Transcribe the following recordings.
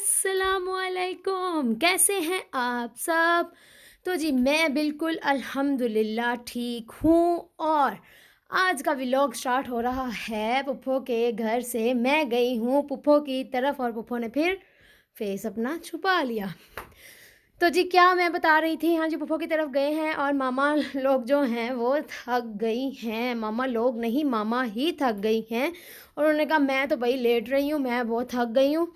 अस्सलामुअलैकुम, कैसे हैं आप सब। तो जी मैं बिल्कुल अल्हम्दुलिल्लाह ठीक हूँ। और आज का व्लॉग स्टार्ट हो रहा है पुप्पो के घर से। मैं गई हूँ पुप्पो की तरफ और पुप्पो ने फिर फेस अपना छुपा लिया। तो जी क्या मैं बता रही थी, हाँ जी पुप्पो की तरफ गए हैं और मामा लोग जो हैं वो थक गई हैं। मामा लोग नहीं, मामा ही थक गई हैं और उन्होंने कहा मैं तो भाई लेट रही हूँ, मैं बहुत थक गई हूँ।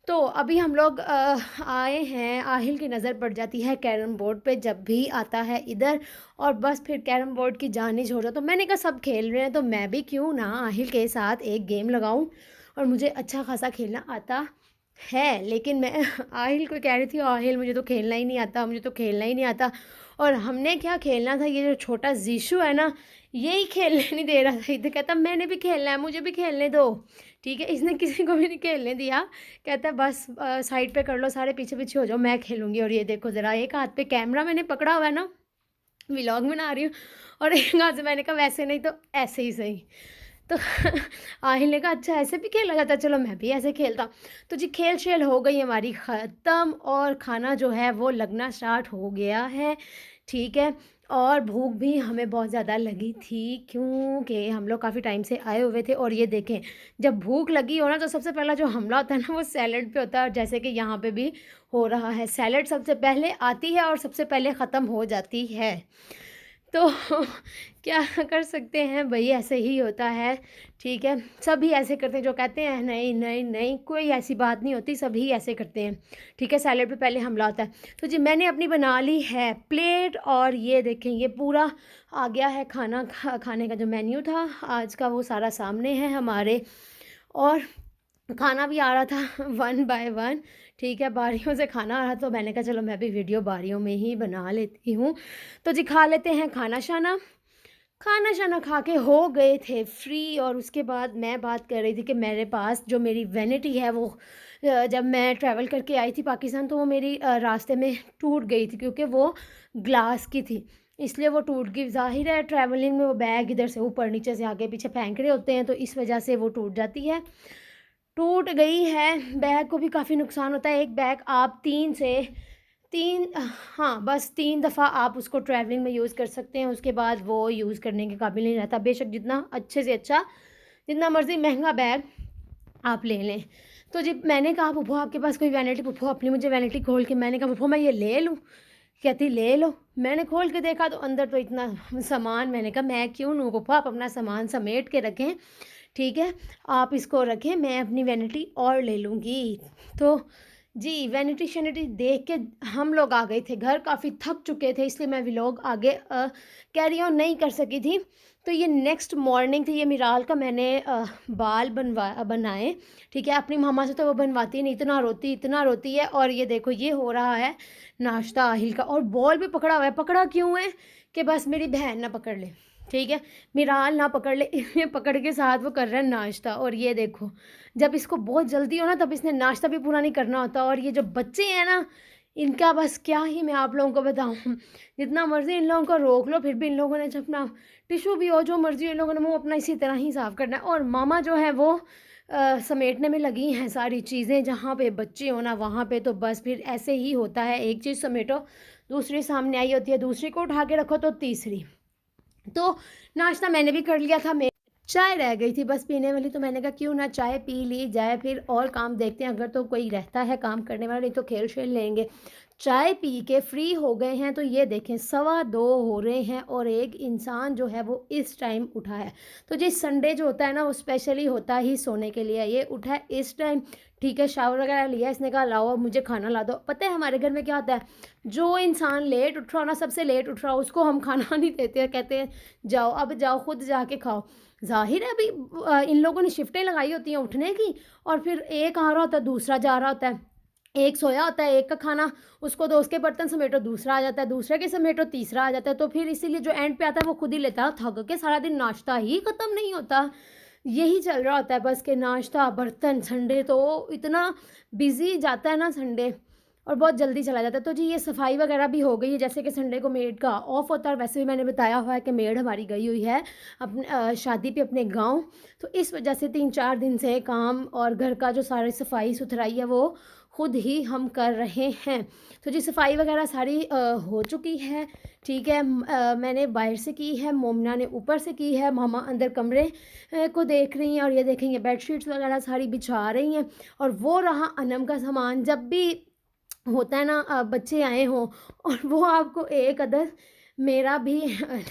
तो अभी हम लोग आए हैं। आहिल की नज़र पड़ जाती है कैरम बोर्ड पे जब भी आता है इधर, और बस फिर कैरम बोर्ड की जान ही छोड़ दो। तो मैंने कहा सब खेल रहे हैं तो मैं भी क्यों ना आहिल के साथ एक गेम लगाऊं। और मुझे अच्छा खासा खेलना आता है, लेकिन मैं आहिल को कह रही थी आहिल मुझे तो खेलना ही नहीं आता, मुझे तो खेलना ही नहीं आता। और हमने क्या खेलना था, ये जो छोटा जीशु है ना यही खेलने नहीं दे रहा था। इधर कहता मैंने भी खेलना है, मुझे भी खेलने दो। ठीक है, इसने किसी को भी नहीं खेलने दिया। कहता है बस साइड पे कर लो, सारे पीछे पीछे हो जाओ, मैं खेलूँगी। और ये देखो ज़रा, एक हाथ पे कैमरा मैंने पकड़ा हुआ है ना, व्लॉग बना रही हूँ, और एक हाथ से मैंने कहा वैसे नहीं तो ऐसे ही सही। तो आहिल ने कहा अच्छा ऐसे भी खेला जाता है, चलो मैं भी ऐसे खेलता हूँ। तो जी खेल शेल हो गई हमारी ख़त्म और खाना जो है वो लगना स्टार्ट हो गया है। ठीक है, और भूख भी हमें बहुत ज़्यादा लगी थी क्योंकि हम लोग काफ़ी टाइम से आए हुए थे। और ये देखें, जब भूख लगी हो ना तो सबसे पहला जो हमला होता है ना वो सैलड पे होता है, और जैसे कि यहाँ पे भी हो रहा है। सैलड सबसे पहले आती है और सबसे पहले ख़त्म हो जाती है। तो क्या कर सकते हैं भाई, ऐसे ही होता है। ठीक है, सभी ऐसे करते हैं, जो कहते हैं नहीं नहीं नहीं कोई ऐसी बात नहीं होती, सभी ऐसे करते हैं। ठीक है, सैलेड पे पहले हमला होता है। तो जी मैंने अपनी बना ली है प्लेट, और ये देखें ये पूरा आ गया है खाना। खाने का जो मेन्यू था आज का वो सारा सामने है हमारे। और खाना भी आ रहा था वन बाय वन। ठीक है, बारियों से खाना आ रहा, तो मैंने कहा चलो मैं भी वीडियो बारियों में ही बना लेती हूँ। तो जी खा लेते हैं खाना शाना। खाना शाना खा के हो गए थे फ्री, और उसके बाद मैं बात कर रही थी कि मेरे पास जो मेरी वैनिटी है वो जब मैं ट्रैवल करके आई थी पाकिस्तान तो वो मेरी रास्ते में टूट गई थी, क्योंकि वो ग्लास की थी, इसलिए वो टूट गई। ज़ाहिर है ट्रैवलिंग में वो बैग इधर से ऊपर नीचे से आगे पीछे फेंक रहे होते हैं, तो इस वजह से वो टूट जाती है। टूट गई है, बैग को भी काफ़ी नुकसान होता है। एक बैग आप 3 से 3, हाँ बस 3 दफ़ा आप उसको ट्रैवलिंग में यूज़ कर सकते हैं, उसके बाद वो यूज़ करने के काबिल नहीं रहता। बेशक जितना अच्छे से अच्छा, जितना मर्ज़ी महंगा बैग आप ले लें। तो जी मैंने कहा फूफो आपके पास कोई वैनिटी, फूफो अपनी मुझे वैनिटी खोल के, मैंने कहा फूफो मैं ये ले लूँ। कहती ले लो। मैंने खोल के देखा तो अंदर तो इतना सामान, मैंने कहा मैं क्यों लूँ फूफो, आप अपना सामान समेट के रखें। ठीक है, आप इसको रखें, मैं अपनी वैनिटी और ले लूँगी। तो जी वैनिटी शैनिटी देख के हम लोग आ गए थे घर, काफ़ी थक चुके थे, इसलिए मैं व्लॉग आगे कैरी ऑन नहीं कर सकी थी। तो ये नेक्स्ट मॉर्निंग थी, ये मिराल का मैंने बाल बनाए। ठीक है, अपनी मामा से तो वो बनवाती नहीं, इतना रोती है। और ये देखो ये हो रहा है नाश्ता आहिल का, और बॉल भी पकड़ा हुआ है। पकड़ा क्यों है कि बस मेरी बहन ना पकड़ ले। ठीक है, मिराल ना पकड़ ले, इसलिए पकड़ के साथ वो कर रहा है नाश्ता। और ये देखो जब इसको बहुत जल्दी हो ना तब इसने नाश्ता भी पूरा नहीं करना होता। और ये जो बच्चे हैं ना इनका बस क्या ही मैं आप लोगों को बताऊं, जितना मर्ज़ी इन लोगों को रोक लो फिर भी इन लोगों ने जब अपना टिशू भी हो जो मर्ज़ी इन लोगों ने मुँह अपना इसी तरह ही साफ़ करना है। और मामा जो है वो समेटने में लगी हैं सारी चीज़ें, जहाँ पे बच्चे हो ना वहाँ पे तो बस फिर ऐसे ही होता है, एक चीज़ समेटो दूसरी सामने आई होती है, दूसरी को उठा के रखो तो तीसरी। तो नाश्ता मैंने भी कर लिया था, मैं चाय रह गई थी बस पीने वाली, तो मैंने कहा क्यों ना चाय पी ली जाए, फिर और काम देखते हैं, अगर तो कोई रहता है काम करने वाला, नहीं तो खेल शेल लेंगे। चाय पी के फ्री हो गए हैं, तो ये देखें 2:15 हो रहे हैं और एक इंसान जो है वो इस टाइम उठा है। तो जिस संडे जो होता है ना वो स्पेशली होता ही सोने के लिए, ये उठा है इस टाइम। ठीक है, शावर वगैरह लिया, इसने कहा लाओ अब मुझे खाना ला दो। पता है हमारे घर में क्या होता है, जो इंसान लेट उठ रहा हो ना, सबसे लेट उठ रहा हो, उसको हम खाना नहीं देते हैं, कहते हैं जाओ अब जाओ खुद जाके खाओ। ज़ाहिर है अभी इन लोगों ने शिफ्टें लगाई होती हैं उठने की, और फिर एक आ रहा होता है दूसरा जा रहा होता है, एक सोया होता है, एक का खाना उसको दो, उसके बर्तन समेटो, दूसरा आ जाता है, दूसरे के समेटो, तीसरा आ जाता है। तो फिर इसीलिए जो एंड पे आता है वो खुद ही लेता है, थक के सारा दिन नाश्ता ही ख़त्म नहीं होता। यही चल रहा होता है बस के नाश्ता बर्तन। संडे तो इतना बिजी जाता है ना संडे, और बहुत जल्दी चला जाता है। तो जी ये सफाई वगैरह भी हो गई है, जैसे कि संडे को मेड का ऑफ होता है, वैसे भी मैंने बताया हुआ है कि मेड हमारी गई हुई है अपने शादी पे अपने गांव। तो इस वजह से 3-4 दिन से काम और घर का जो सारी सफाई सुथराई है वो ख़ुद ही हम कर रहे हैं। तो जी सफाई वगैरह सारी हो चुकी है, ठीक है। मैंने बाहर से की है, मोमना ने ऊपर से की है, मामा अंदर कमरे को देख रही हैं और ये देखेंगे बेडशीट्स वगैरह सारी बिछा रही हैं। और वो रहा अनम का सामान। जब भी होता है ना बच्चे आए हों और वो आपको एक अदर मेरा भी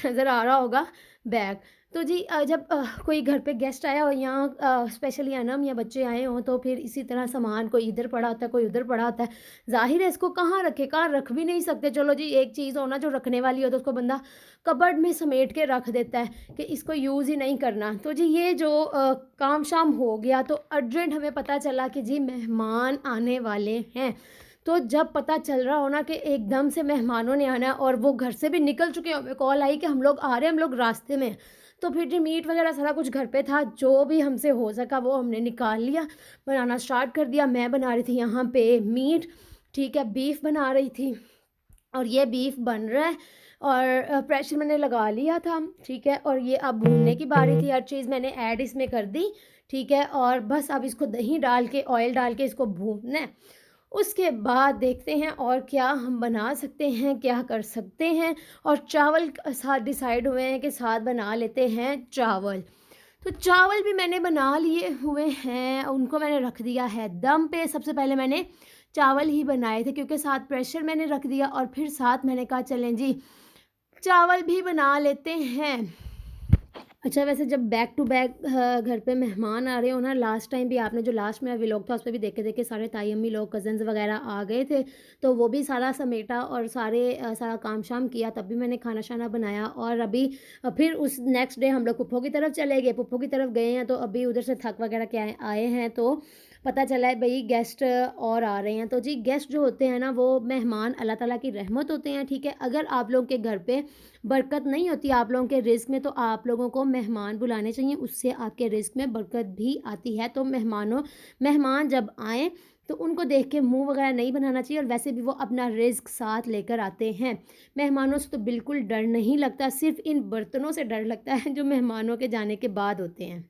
नज़र आ रहा होगा बैग। तो जी जब कोई घर पे गेस्ट आया हो या स्पेशली अनम या बच्चे आए हों तो फिर इसी तरह सामान कोई इधर पड़ा होता है, कोई उधर पड़ा होता है। ज़ाहिर है इसको कहाँ रखे, कहाँ रख भी नहीं सकते। चलो जी एक चीज़ हो ना जो रखने वाली हो तो उसको बंदा कबर्ड में समेट के रख देता है कि इसको यूज़ ही नहीं करना। तो जी ये जो काम शाम हो गया तो अर्जेंट हमें पता चला कि जी मेहमान आने वाले हैं। तो जब पता चल रहा हो ना कि एकदम से मेहमानों ने आना है और वो घर से भी निकल चुके हैं, हमें कॉल आई कि हम लोग आ रहे हैं, हम लोग रास्ते में हैं। तो फिर जी मीट वगैरह सारा कुछ घर पे था, जो भी हमसे हो सका वो हमने निकाल लिया, बनाना स्टार्ट कर दिया। मैं बना रही थी यहाँ पे मीट, ठीक है, बीफ बना रही थी और ये बीफ बन रहा है और प्रेशर मैंने लगा लिया था, ठीक है। और ये अब भूनने की बारी थी, हर चीज़ मैंने ऐड इसमें कर दी, ठीक है। और बस अब इसको दही डाल के, ऑयल डाल के इसको भूनना है। उसके बाद देखते हैं और क्या हम बना सकते हैं, क्या कर सकते हैं। और चावल साथ डिसाइड हुए हैं कि साथ बना लेते हैं चावल। तो चावल भी मैंने बना लिए हुए हैं, उनको मैंने रख दिया है दम पे। सबसे पहले मैंने चावल ही बनाए थे क्योंकि साथ प्रेशर मैंने रख दिया और फिर साथ मैंने कहा चलें जी चावल भी बना लेते हैं। अच्छा वैसे जब बैक टू बैक घर पे मेहमान आ रहे हो ना, लास्ट टाइम भी आपने जो लास्ट में व्लॉग था उस पे भी देखे सारे ताई अम्मी लोग कज़न्स वगैरह आ गए थे, तो वो भी सारा समेटा और सारा काम शाम किया, तब भी मैंने खाना शाना बनाया। और अभी फिर उस नेक्स्ट डे हम लोग पुप्पो की तरफ चले गए, पुप्पो की तरफ गए हैं तो अभी उधर से थक वगैरह के आए हैं तो पता चला है भाई गेस्ट और आ रहे हैं। तो जी गेस्ट जो होते हैं ना वो मेहमान अल्लाह ताला की रहमत होते हैं, ठीक है। अगर आप लोगों के घर पे बरकत नहीं होती आप लोगों के रिज़्क में तो आप लोगों को मेहमान बुलाने चाहिए, उससे आपके रिज़्क में बरकत भी आती है। तो मेहमान जब आएँ तो उनको देख के मुँह वगैरह नहीं बनाना चाहिए और वैसे भी वो अपना रिज़्क साथ लेकर आते हैं। मेहमानों से तो बिल्कुल डर नहीं लगता, सिर्फ़ इन बर्तनों से डर लगता है जो मेहमानों के जाने के बाद होते हैं।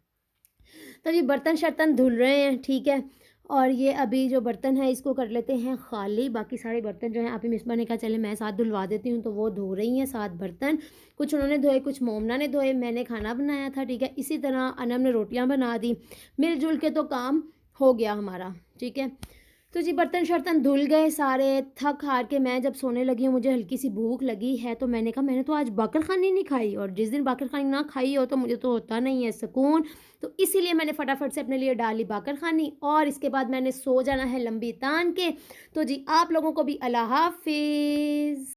तो ये बर्तन-शर्तन धुल रहे हैं, ठीक है। और ये अभी जो बर्तन है इसको कर लेते हैं खाली, बाकी सारे बर्तन जो हैं अभी मिसबा ने कहा चले मैं साथ धुलवा देती हूँ, तो वो धो रही हैं 7 बर्तन। कुछ उन्होंने धोए, कुछ मोमना ने धोए, मैंने खाना बनाया था, ठीक है। इसी तरह अनम ने रोटियाँ बना दी, मिल-जुल के तो काम हो गया हमारा, ठीक है। तो जी बर्तन-शर्तन धुल गए सारे, थक-हार के मैं जब सोने लगी हूँ, मुझे हल्की सी भूख लगी है, तो मैंने कहा मैंने तो आज बाकरखानी नहीं खाई और जिस दिन बाकरखानी ना खाई हो तो मुझे तो होता नहीं है सुकून। तो इसीलिए मैंने फटाफट से अपने लिए डाली बाकरखानी और इसके बाद मैंने सो जाना है लंबी तान के। तो जी आप लोगों को भी अल्लाह हाफ़िज़।